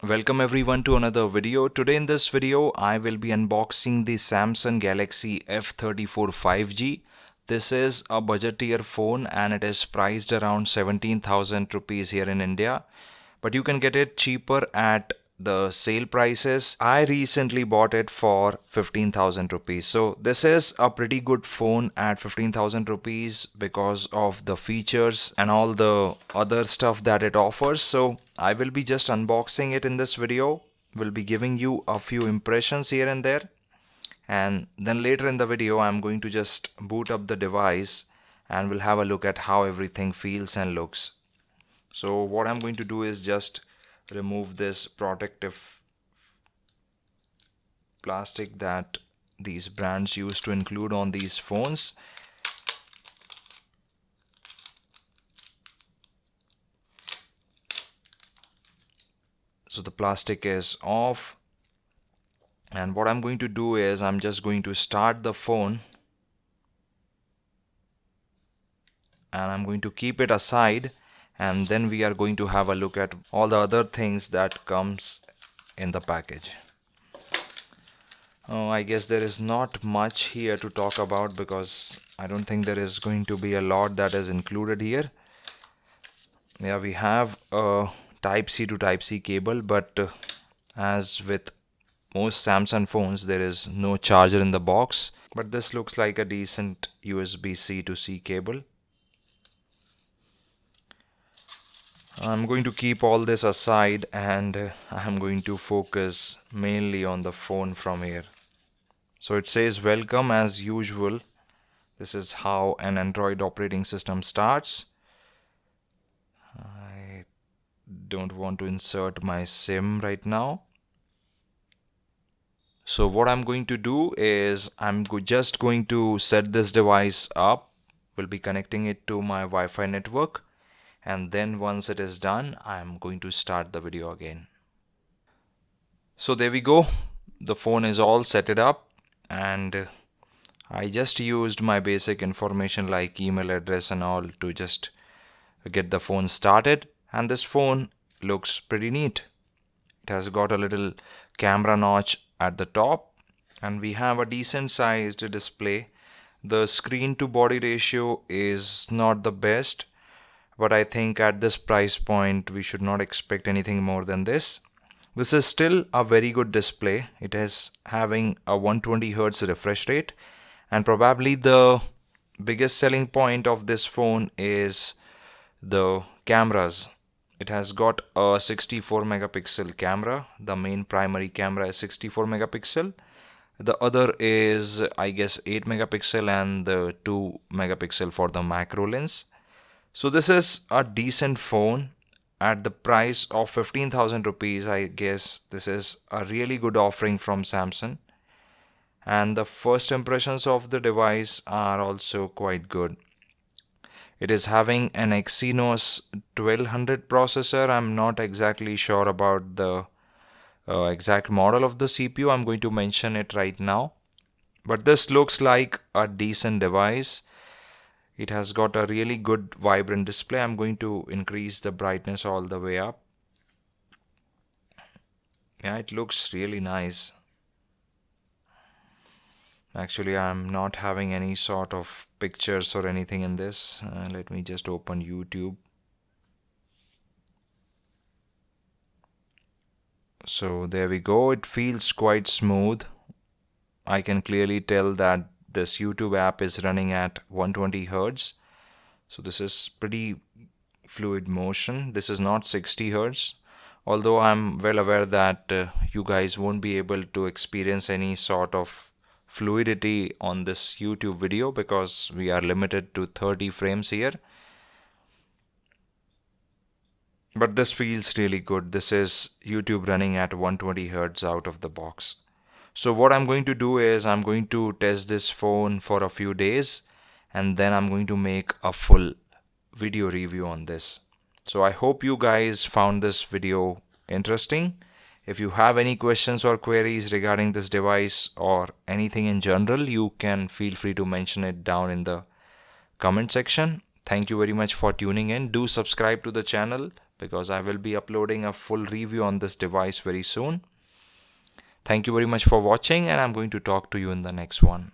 Welcome everyone to another video. Today in this video I will be unboxing the Samsung Galaxy F34 5G. This is a budget tier phone and it is priced around 17,000 rupees here in India. But you can get it cheaper at the sale prices. I recently bought it for 15,000 rupees. So this is a pretty good phone at 15,000 rupees because of the features and all the other stuff that it offers. So I will be just unboxing it in this video. Will be giving you a few impressions here and there. And then later in the video I'm going to just boot up the device and we'll have a look at how everything feels and looks. So what I'm going to do is just remove this protective plastic that these brands used to include on these phones. So the plastic is off, and what I'm going to do is I'm just going to start the phone and I'm going to keep it aside, and then we are going to have a look at all the other things that comes in the package. I guess there is not much here to talk about because I don't think there is going to be a lot that is included here. Yeah, we have a type C to type C cable, but as with most Samsung phones there is no charger in the box, but this looks like a decent USB-C to C cable. I'm going to keep all this aside and I'm going to focus mainly on the phone from here. So it says welcome as usual. This is how an Android operating system starts. I don't want to insert my SIM right now. So what I'm going to do is I'm just going to set this device up. We'll be connecting it to my Wi-Fi network, and then once it is done I'm going to start the video again. So there we go. The phone is all set it up, and I just used my basic information like email address and all to just get the phone started, and this phone looks pretty neat. It has got a little camera notch at the top and we have a decent sized display. The screen to body ratio is not the best, but I think at this price point we should not expect anything more than this. This is still a very good display. It is having a 120 Hz refresh rate, and probably the biggest selling point of this phone is the cameras. It has got a 64 megapixel camera. The main primary camera is 64 megapixel. The other is I guess 8 megapixel and the 2 megapixel for the macro lens. So this is a decent phone at the price of 15,000 rupees. I guess this is a really good offering from Samsung, and the first impressions of the device are also quite good. It is having an Exynos 1200 processor. I'm not exactly sure about the exact model of the CPU. I'm going to mention it right now. But this looks like a decent device. It has got a really good vibrant display. I'm going to increase the brightness all the way up. Yeah, it looks really nice. Actually, I'm not having any sort of pictures or anything in this. Let me just open YouTube. So there we go. It feels quite smooth. I can clearly tell that this YouTube app is running at 120 Hz. So this is pretty fluid motion. This is not 60 Hz. Although I'm well aware that you guys won't be able to experience any sort of fluidity on this YouTube video because we are limited to 30 frames here. But this feels really good. This is YouTube running at 120 Hz out of the box. So what I'm going to do is I'm going to test this phone for a few days and then I'm going to make a full video review on this. So I hope you guys found this video interesting. If you have any questions or queries regarding this device or anything in general, you can feel free to mention it down in the comment section. Thank you very much for tuning in. Do subscribe to the channel because I will be uploading a full review on this device very soon. Thank you very much for watching, and I'm going to talk to you in the next one.